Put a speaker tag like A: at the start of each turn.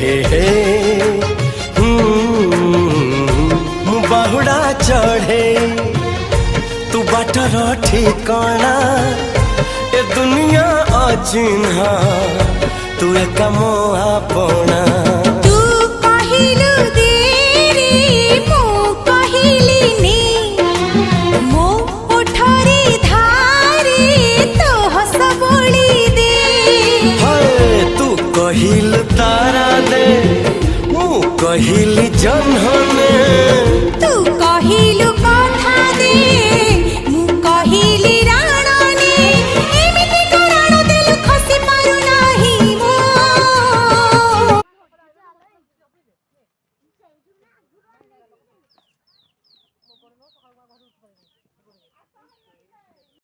A: हे मु बाहुड़ा चढ़े तू बाटर ठिकाना ए दुनिया अचिन्हा तू एक मो आपना कहिल तारा दे मु कहिल जन्हने
B: तू कहिलु कथा दे मु कहिली राणने एमिति कराण देलु खसी पारु नाही मो